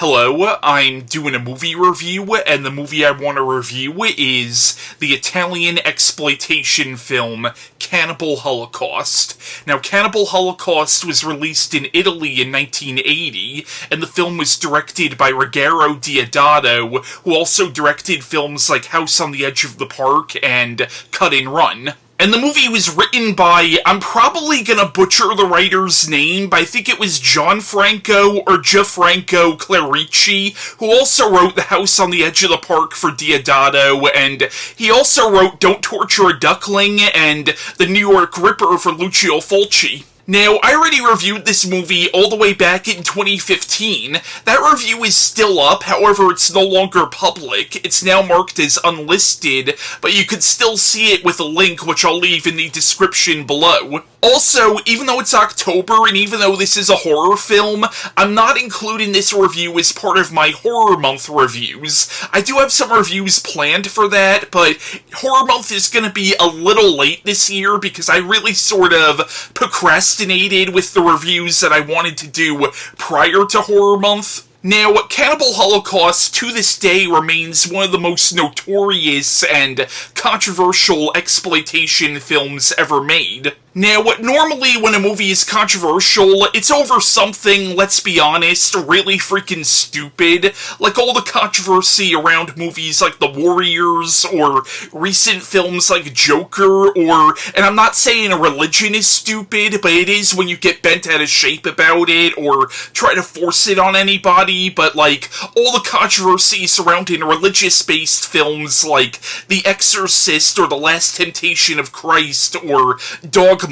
Hello, I'm doing a movie review, and the movie I want to review is the Italian exploitation film Cannibal Holocaust. Now, Cannibal Holocaust was released in Italy in 1980, and the film was directed by Ruggero Deodato, who also directed films like House on the Edge of the Park and Cut and Run. And the movie was written by, I'm probably gonna butcher the writer's name, but I think it was Gianfranco or Gianfranco Clerici, who also wrote The House on the Edge of the Park for Deodato, and he also wrote Don't Torture a Duckling and The New York Ripper for Lucio Fulci. Now, I already reviewed this movie all the way back in 2015. That review is still up, however it's no longer public. It's now marked as unlisted, but you can still see it with a link which I'll leave in the description below. Also, even though it's October and even though this is a horror film, I'm not including this review as part of my Horror Month reviews. I do have some reviews planned for that, but Horror Month is going to be a little late this year because I really sort of procrastinated with the reviews that I wanted to do prior to Horror Month. Now, Cannibal Holocaust to this day remains one of the most notorious and controversial exploitation films ever made. Now, normally when a movie is controversial, it's over something, let's be honest, really freaking stupid, like all the controversy around movies like The Warriors, or recent films like Joker, or, and I'm not saying a religion is stupid, but it is when you get bent out of shape about it, or try to force it on anybody, but like, all the controversy surrounding religious-based films like The Exorcist, or The Last Temptation of Christ, or Dogma.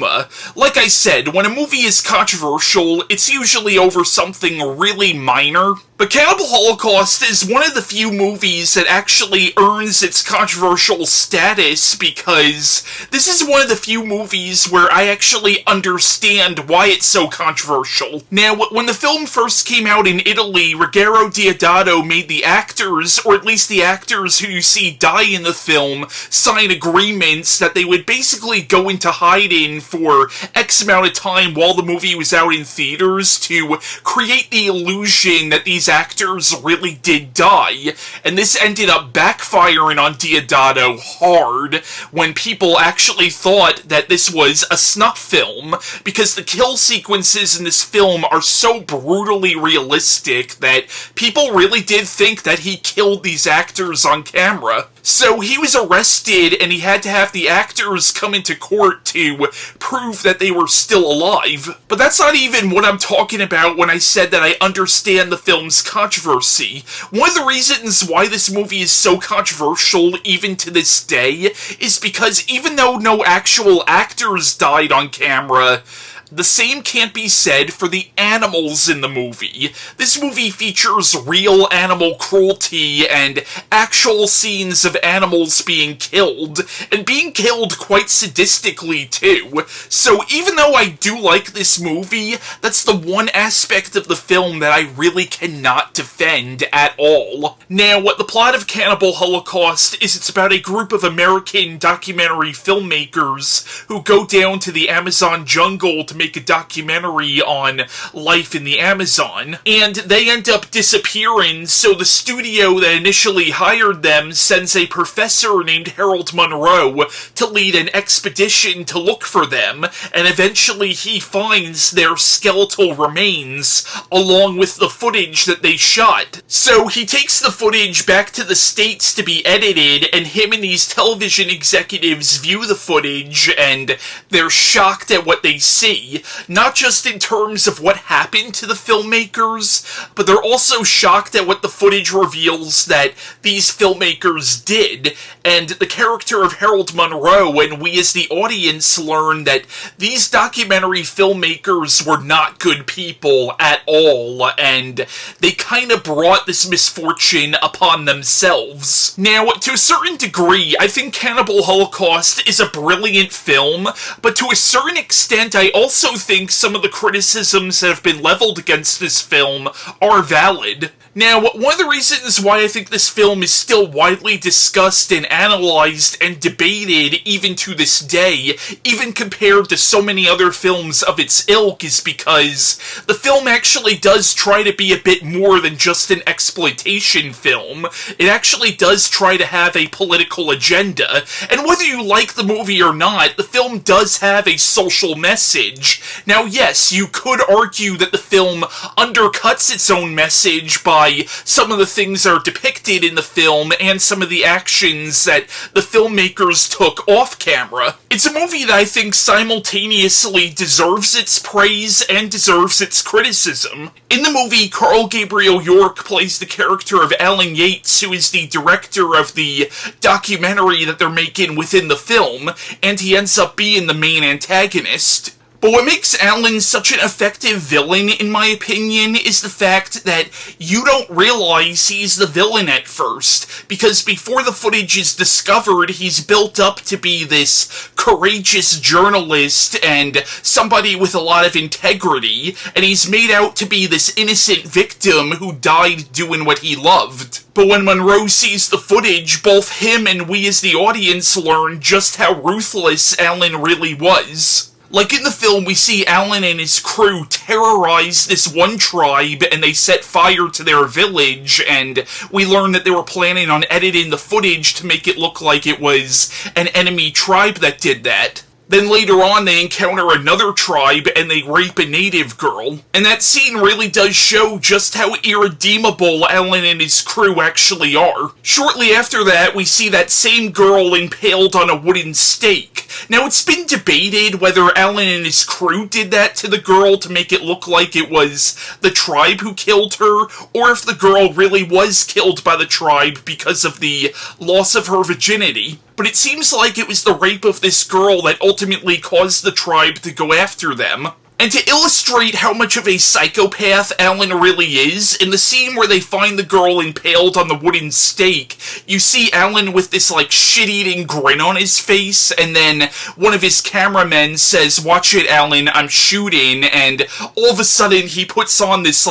Like I said, when a movie is controversial, it's usually over something really minor. But Cannibal Holocaust is one of the few movies that actually earns its controversial status because this is one of the few movies where I actually understand why it's so controversial. Now, when the film first came out in Italy, Ruggero Deodato made the actors, or at least the actors who you see die in the film, sign agreements that they would basically go into hiding for X amount of time while the movie was out in theaters to create the illusion that these actors really did die, and this ended up backfiring on Deodato hard when people actually thought that this was a snuff film, because the kill sequences in this film are so brutally realistic that people really did think that he killed these actors on camera. So he was arrested, and he had to have the actors come into court to prove that they were still alive. But that's not even what I'm talking about when I said that I understand the film's controversy. One of the reasons why this movie is so controversial, even to this day, is because even though no actual actors died on camera, the same can't be said for the animals in the movie. This movie features real animal cruelty and actual scenes of animals being killed, and being killed quite sadistically too. So even though I do like this movie, that's the one aspect of the film that I really cannot defend at all. Now, what the plot of Cannibal Holocaust is, it's about a group of American documentary filmmakers who go down to the Amazon jungle to make a documentary on life in the Amazon, and they end up disappearing, so the studio that initially hired them sends a professor named Harold Monroe to lead an expedition to look for them, and eventually he finds their skeletal remains along with the footage that they shot. So he takes the footage back to the States to be edited, and him and these television executives view the footage, and they're shocked at what they see. Not just in terms of what happened to the filmmakers, but they're also shocked at what the footage reveals that these filmmakers did, and the character of Harold Monroe, and we as the audience learn that these documentary filmmakers were not good people at all, and they kind of brought this misfortune upon themselves. Now, to a certain degree, I think Cannibal Holocaust is a brilliant film, but to a certain extent I also also think some of the criticisms that have been leveled against this film are valid. Now, one of the reasons why I think this film is still widely discussed and analyzed and debated even to this day, even compared to so many other films of its ilk, is because the film actually does try to be a bit more than just an exploitation film. It actually does try to have a political agenda, and whether you like the movie or not, the film does have a social message. Now, yes, you could argue that the film undercuts its own message by some of the things that are depicted in the film and some of the actions that the filmmakers took off camera. It's a movie that I think simultaneously deserves its praise and deserves its criticism. In the movie, Carl Gabriel Yorke plays the character of Alan Yates, who is the director of the documentary that they're making within the film, and he ends up being the main antagonist. But what makes Alan such an effective villain, in my opinion, is the fact that you don't realize he's the villain at first, because before the footage is discovered, he's built up to be this courageous journalist and somebody with a lot of integrity, and he's made out to be this innocent victim who died doing what he loved. But when Monroe sees the footage, both him and we as the audience learn just how ruthless Alan really was. Like in the film, we see Alan and his crew terrorize this one tribe and they set fire to their village, and we learn that they were planning on editing the footage to make it look like it was an enemy tribe that did that. Then later on, they encounter another tribe and they rape a native girl. And that scene really does show just how irredeemable Alan and his crew actually are. Shortly after that, we see that same girl impaled on a wooden stake. Now, it's been debated whether Alan and his crew did that to the girl to make it look like it was the tribe who killed her, or if the girl really was killed by the tribe because of the loss of her virginity. But it seems like it was the rape of this girl that ultimately caused the tribe to go after them. And to illustrate how much of a psychopath Alan really is, in the scene where they find the girl impaled on the wooden stake, you see Alan with this, shit-eating grin on his face, and then one of his cameramen says, "Watch it, Alan, I'm shooting," and all of a sudden he puts on this,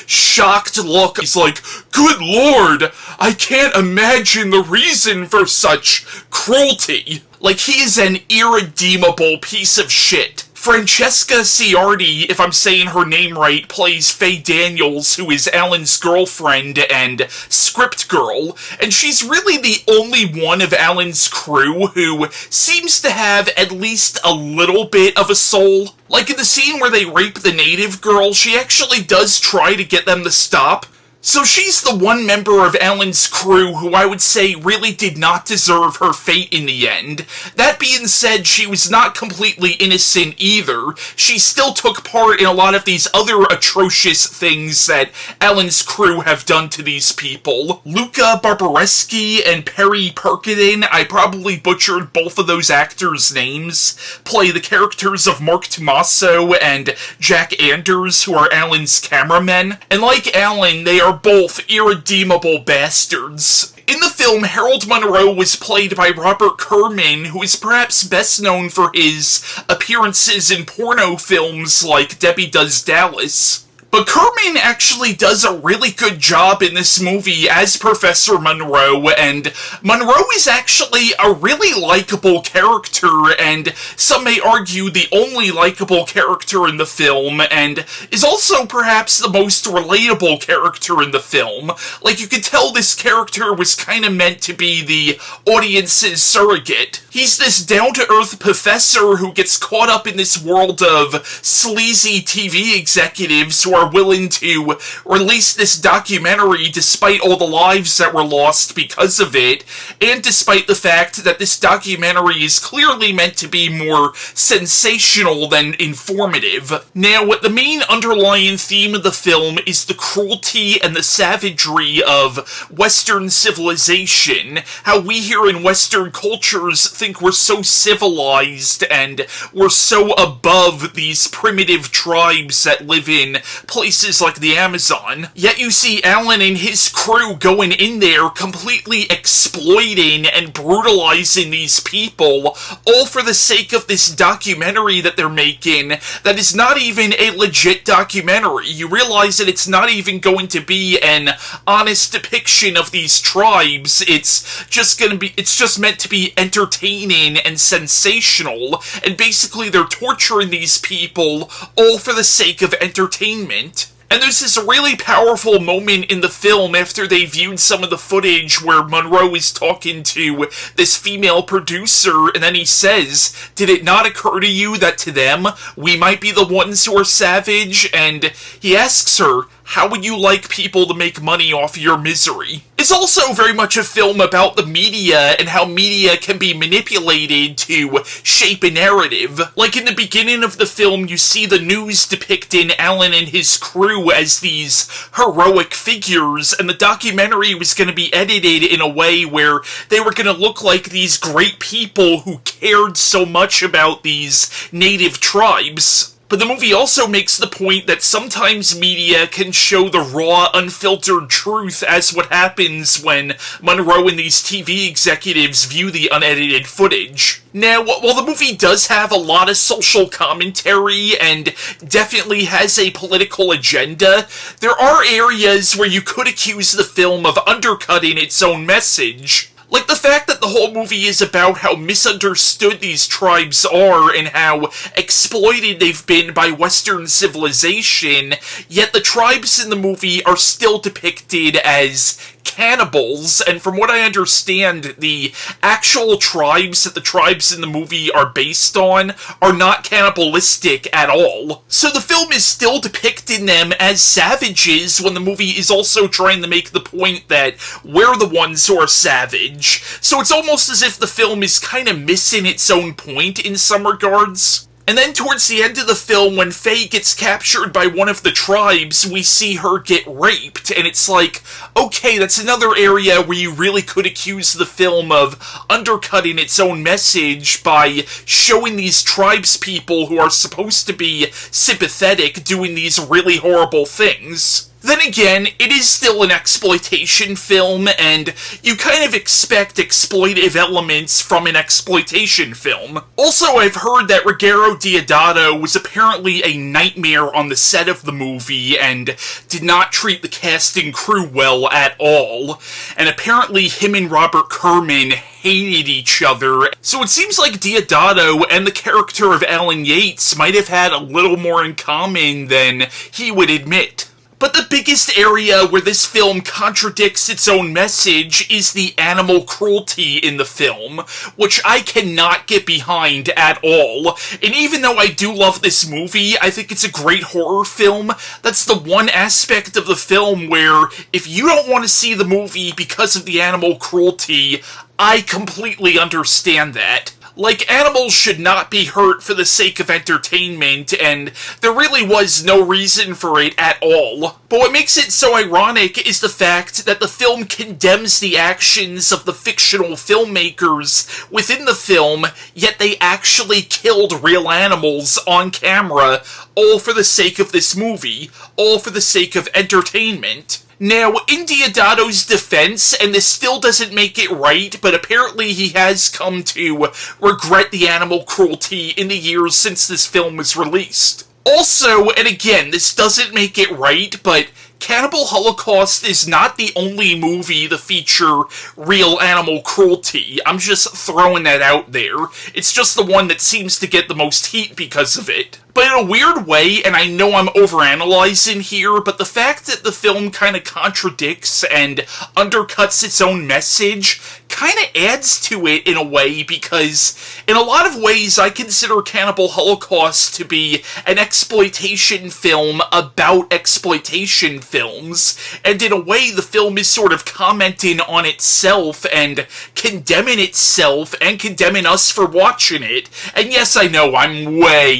shocked look. He's like, "Good lord, I can't imagine the reason for such cruelty." Like, he is an irredeemable piece of shit. Francesca Ciardi, if I'm saying her name right, plays Faye Daniels, who is Alan's girlfriend and script girl, and she's really the only one of Alan's crew who seems to have at least a little bit of a soul. Like in the scene where they rape the native girl, she actually does try to get them to stop. So she's the one member of Alan's crew who I would say really did not deserve her fate in the end. That being said, she was not completely innocent either. She still took part in a lot of these other atrocious things that Alan's crew have done to these people. Luca Barbareschi and Perry Pirkanen, I probably butchered both of those actors' names, play the characters of Mark Tomaso and Jack Anders, who are Alan's cameramen. And like Alan, they are both irredeemable bastards. In the film, Harold Monroe was played by Robert Kerman, who is perhaps best known for his appearances in porno films like Debbie Does Dallas. But Kerman actually does a really good job in this movie as Professor Monroe, and Monroe is actually a really likable character, and some may argue the only likable character in the film, and is also perhaps the most relatable character in the film. Like, you could tell this character was kind of meant to be the audience's surrogate. He's this down-to-earth professor who gets caught up in this world of sleazy TV executives who are willing to release this documentary despite all the lives that were lost because of it, and despite the fact that this documentary is clearly meant to be more sensational than informative. Now, the main underlying theme of the film is the cruelty and the savagery of Western civilization, how we here in Western cultures think we're so civilized and we're so above these primitive tribes that live in places like the Amazon. Yet you see Alan and his crew going in there completely exploiting and brutalizing these people, all for the sake of this documentary that they're making that is not even a legit documentary. You realize that it's not even going to be an honest depiction of these tribes. It's just meant to be entertaining and sensational, and basically they're torturing these people all for the sake of entertainment. And there's this really powerful moment in the film after they viewed some of the footage where Monroe is talking to this female producer, and then he says, "Did it not occur to you that to them, we might be the ones who are savage?" And he asks her, "How would you like people to make money off your misery?" It's also very much a film about the media and how media can be manipulated to shape a narrative. Like in the beginning of the film, you see the news depicting Alan and his crew as these heroic figures, and the documentary was going to be edited in a way where they were going to look like these great people who cared so much about these native tribes. But the movie also makes the point that sometimes media can show the raw, unfiltered truth as what happens when Monroe and these TV executives view the unedited footage. Now, while the movie does have a lot of social commentary and definitely has a political agenda, there are areas where you could accuse the film of undercutting its own message. Like the fact that the whole movie is about how misunderstood these tribes are and how exploited they've been by Western civilization, yet the tribes in the movie are still depicted as cannibals, and from what I understand, the actual tribes that the tribes in the movie are based on are not cannibalistic at all. So the film is still depicting them as savages when the movie is also trying to make the point that we're the ones who are savage. So it's almost as if the film is kind of missing its own point in some regards. And then towards the end of the film, when Faye gets captured by one of the tribes, we see her get raped, and it's like, okay, that's another area where you really could accuse the film of undercutting its own message by showing these tribespeople who are supposed to be sympathetic doing these really horrible things. Then again, it is still an exploitation film, and you kind of expect exploitive elements from an exploitation film. Also, I've heard that Ruggero Deodato was apparently a nightmare on the set of the movie and did not treat the cast and crew well at all. And apparently him and Robert Kerman hated each other. So it seems like Deodato and the character of Alan Yates might have had a little more in common than he would admit. But the biggest area where this film contradicts its own message is the animal cruelty in the film, which I cannot get behind at all. And even though I do love this movie, I think it's a great horror film, that's the one aspect of the film where if you don't want to see the movie because of the animal cruelty, I completely understand that. Like, animals should not be hurt for the sake of entertainment, and there really was no reason for it at all. But what makes it so ironic is the fact that the film condemns the actions of the fictional filmmakers within the film, yet they actually killed real animals on camera, all for the sake of this movie, all for the sake of entertainment. Now, in Deodato's defense, and this still doesn't make it right, but apparently he has come to regret the animal cruelty in the years since this film was released. Also, and again, this doesn't make it right, but Cannibal Holocaust is not the only movie to feature real animal cruelty. I'm just throwing that out there. It's just the one that seems to get the most heat because of it. But in a weird way, and I know I'm overanalyzing here, but the fact that the film kind of contradicts and undercuts its own message kind of adds to it in a way, because in a lot of ways I consider Cannibal Holocaust to be an exploitation film about exploitation films, and in a way the film is sort of commenting on itself and condemning itself and condemning us for watching it. And yes, I know I'm way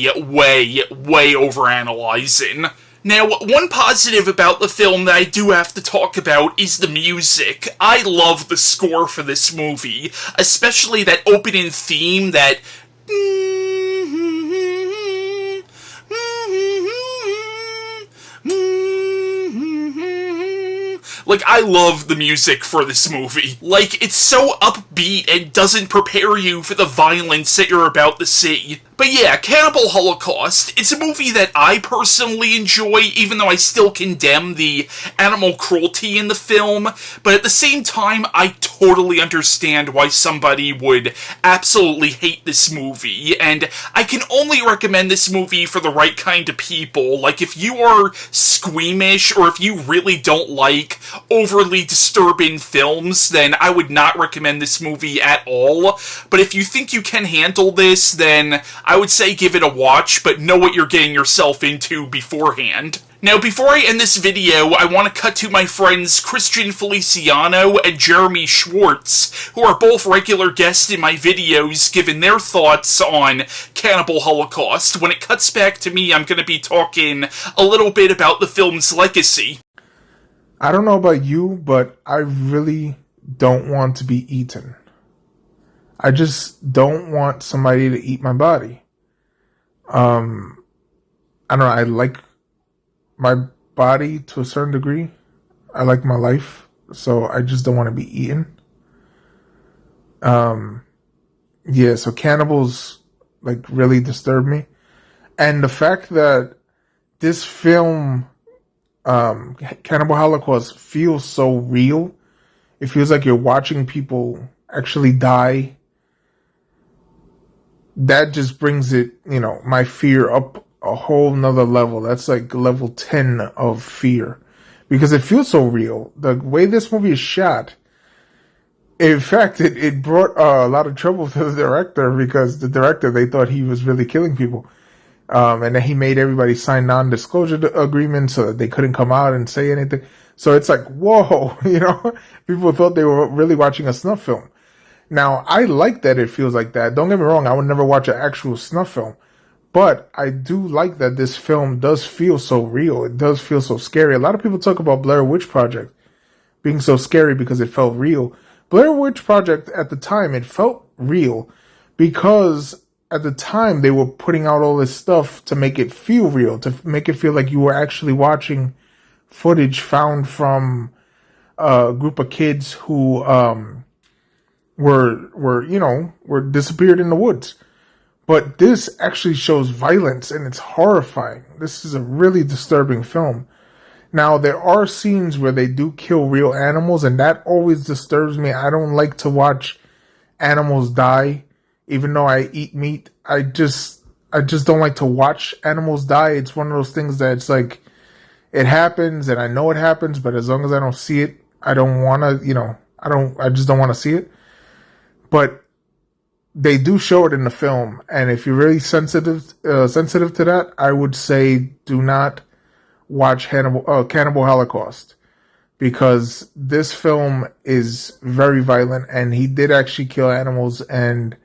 overanalyzing. Now, one positive about the film that I do have to talk about is the music. I love the score for this movie, especially that opening theme that Like, I love the music for this movie. Like, it's so upbeat and doesn't prepare you for the violence that you're about to see. But yeah, Cannibal Holocaust, it's a movie that I personally enjoy, even though I still condemn the animal cruelty in the film, but at the same time, I totally understand why somebody would absolutely hate this movie, and I can only recommend this movie for the right kind of people. Like, if you are squeamish, or if you really don't like overly disturbing films, then I would not recommend this movie at all. But if you think you can handle this, then I would say give it a watch, but know what you're getting yourself into beforehand. Now, before I end this video, I want to cut to my friends Christian Feliciano and Jeremy Schwartz, who are both regular guests in my videos, giving their thoughts on Cannibal Holocaust. When it cuts back to me, I'm going to be talking a little bit about the film's legacy. I don't know about you, but I really don't want to be eaten. I just don't want somebody to eat my body. I don't know, I like my body to a certain degree. I like my life, so I just don't want to be eaten. Yeah, so cannibals, like, really disturb me. And the fact that this film, Cannibal Holocaust, feels so real. It feels like you're watching people actually die. That just brings it, my fear up a whole nother level. That's like level 10 of fear. Because it feels so real. The way this movie is shot, in fact, it brought a lot of trouble to the director, because the director, they thought he was really killing people. And then he made everybody sign non-disclosure agreements so that they couldn't come out and say anything. So it's like, whoa, people thought they were really watching a snuff film. Now, I like that it feels like that. Don't get me wrong, I would never watch an actual snuff film. But I do like that this film does feel so real. It does feel so scary. A lot of people talk about Blair Witch Project being so scary because it felt real. Blair Witch Project, at the time, it felt real because at the time they were putting out all this stuff to make it feel real, to make it feel like you were actually watching footage found from a group of kids who were disappeared in the woods. But this actually shows violence, and it's horrifying. This is a really disturbing film. Now, there are scenes where they do kill real animals, and that always disturbs me. I don't like to watch animals die, even though I eat meat. I just don't like to watch animals die. It's one of those things that it's like, it happens, and I know it happens, but as long as I don't see it, I don't want to, I just don't want to see it. But they do show it in the film, and if you're really sensitive to that, I would say do not watch Cannibal Holocaust, because this film is very violent, and he did actually kill animals, and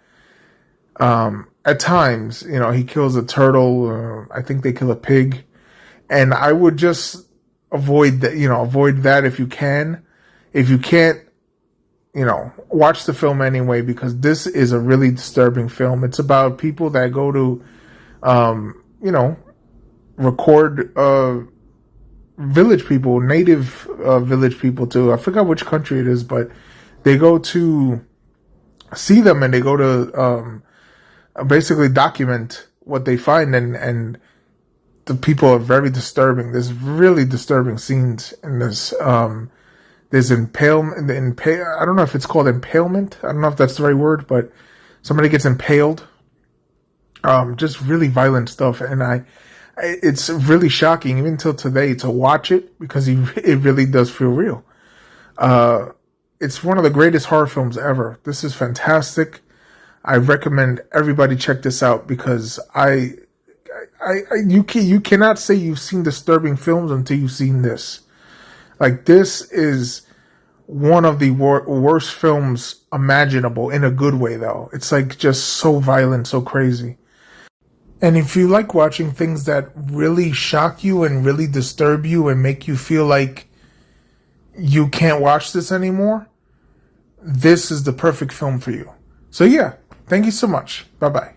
at times, he kills a turtle. I think they kill a pig, and I would just avoid that. Avoid that if you can. If you can't, watch the film anyway, because this is a really disturbing film. It's about people that go to, record village people, native village people too. I forgot which country it is, but they go to see them, and they go to basically document what they find, and the people are very disturbing. There's really disturbing scenes in this. There's impalement. I don't know if it's called impalement. I don't know if that's the right word, but somebody gets impaled. Just really violent stuff, and it's really shocking even till today to watch it, because it really does feel real. It's one of the greatest horror films ever. This is fantastic. I recommend everybody check this out, because you cannot say you've seen disturbing films until you've seen this. Like, this is one of the worst films imaginable, in a good way, though. It's like just so violent, so crazy. And if you like watching things that really shock you and really disturb you and make you feel like you can't watch this anymore, this is the perfect film for you. So yeah, thank you so much. Bye-bye.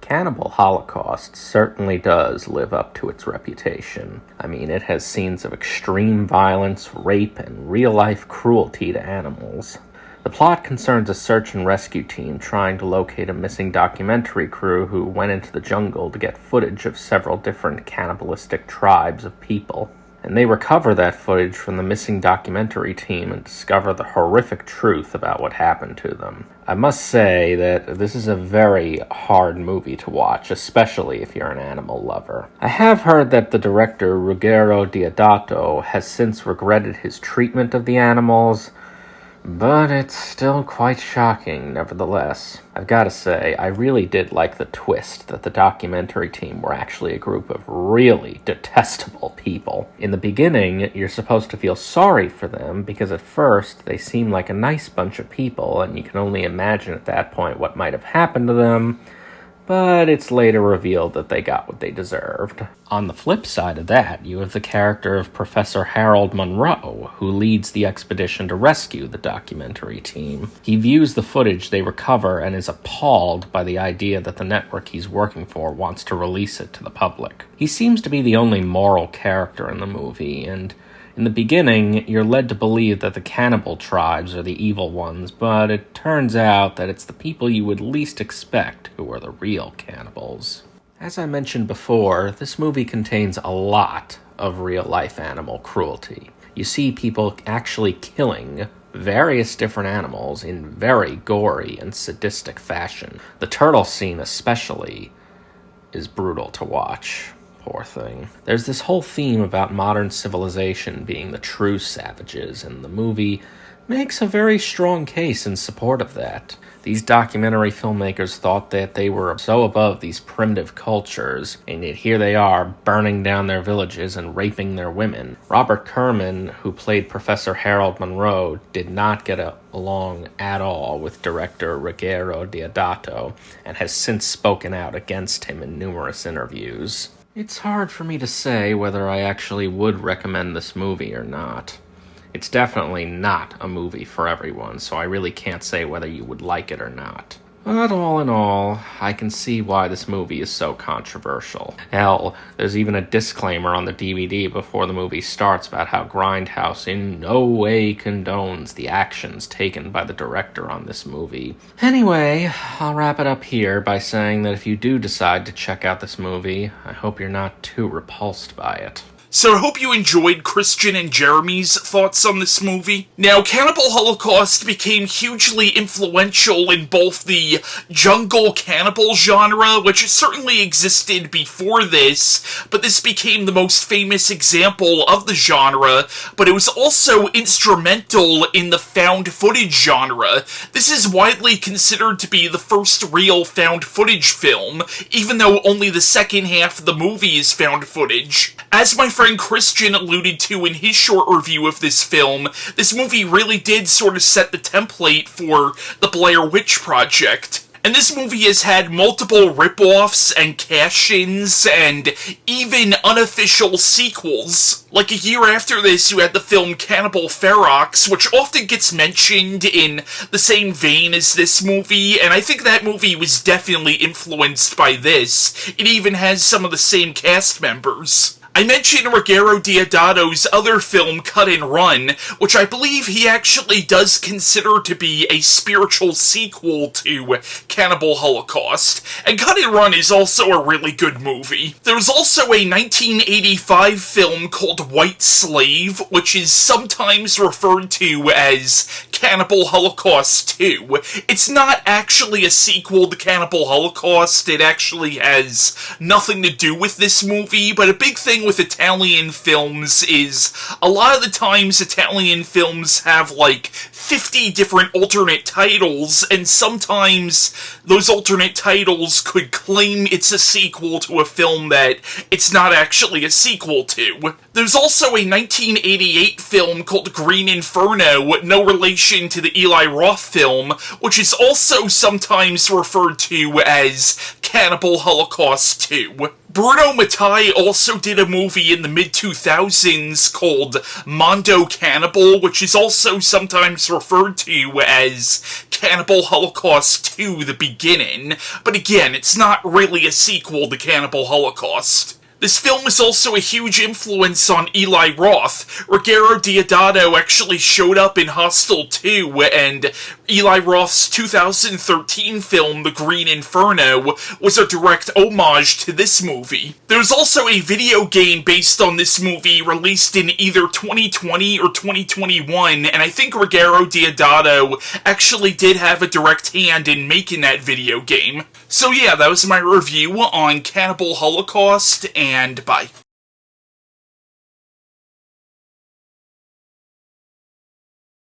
Cannibal Holocaust certainly does live up to its reputation. I mean, it has scenes of extreme violence, rape, and real-life cruelty to animals. The plot concerns a search and rescue team trying to locate a missing documentary crew who went into the jungle to get footage of several different cannibalistic tribes of people. And they recover that footage from the missing documentary team and discover the horrific truth about what happened to them. I must say that this is a very hard movie to watch, especially if you're an animal lover. I have heard that the director Ruggero Deodato has since regretted his treatment of the animals, but it's still quite shocking, nevertheless. I've got to say, I really did like the twist that the documentary team were actually a group of really detestable people. In the beginning, you're supposed to feel sorry for them, because at first, they seem like a nice bunch of people, and you can only imagine at that point what might have happened to them, but it's later revealed that they got what they deserved. On the flip side of that, you have the character of Professor Harold Monroe, who leads the expedition to rescue the documentary team. He views the footage they recover and is appalled by the idea that the network he's working for wants to release it to the public. He seems to be the only moral character in the movie, and in the beginning, you're led to believe that the cannibal tribes are the evil ones, but it turns out that it's the people you would least expect who are the real cannibals. As I mentioned before, this movie contains a lot of real-life animal cruelty. You see people actually killing various different animals in very gory and sadistic fashion. The turtle scene especially is brutal to watch. Poor thing. There's this whole theme about modern civilization being the true savages, and the movie makes a very strong case in support of that. These documentary filmmakers thought that they were so above these primitive cultures, and yet here they are burning down their villages and raping their women. Robert Kerman, who played Professor Harold Monroe, did not get along at all with director Ruggero Deodato, and has since spoken out against him in numerous interviews. It's hard for me to say whether I actually would recommend this movie or not. It's definitely not a movie for everyone, so I really can't say whether you would like it or not. But all in all, I can see why this movie is so controversial. Hell, there's even a disclaimer on the DVD before the movie starts about how Grindhouse in no way condones the actions taken by the director on this movie. Anyway, I'll wrap it up here by saying that if you do decide to check out this movie, I hope you're not too repulsed by it. So I hope you enjoyed Christian and Jeremy's thoughts on this movie. Now, Cannibal Holocaust became hugely influential in both the jungle cannibal genre, which certainly existed before this, but this became the most famous example of the genre, but it was also instrumental in the found footage genre. This is widely considered to be the first real found footage film, even though only the second half of the movie is found footage. As my friend Christian alluded to in his short review of this film, this movie really did sort of set the template for the Blair Witch Project. And this movie has had multiple rip-offs and cash-ins and even unofficial sequels. Like a year after this, you had the film Cannibal Ferox, which often gets mentioned in the same vein as this movie, and I think that movie was definitely influenced by this. It even has some of the same cast members. I mentioned Ruggero Deodato's other film, Cut and Run, which I believe he actually does consider to be a spiritual sequel to Cannibal Holocaust, and Cut and Run is also a really good movie. There's also a 1985 film called White Slave, which is sometimes referred to as Cannibal Holocaust 2. It's not actually a sequel to Cannibal Holocaust, it actually has nothing to do with this movie, but a big thing with Italian films is a lot of the times Italian films have like 50 different alternate titles, and sometimes those alternate titles could claim it's a sequel to a film that it's not actually a sequel to. There's also a 1988 film called Green Inferno, no relation to the Eli Roth film, which is also sometimes referred to as Cannibal Holocaust 2. Bruno Mattei also did a movie in the mid-2000s called Mondo Cannibal, which is also sometimes referred to as Cannibal Holocaust 2: The Beginning, but again, it's not really a sequel to Cannibal Holocaust. This film is also a huge influence on Eli Roth. Ruggero Deodato actually showed up in Hostel 2, and Eli Roth's 2013 film, The Green Inferno, was a direct homage to this movie. There's also a video game based on this movie released in either 2020 or 2021, and I think Ruggero Deodato actually did have a direct hand in making that video game. So yeah, that was my review on Cannibal Holocaust, and bye.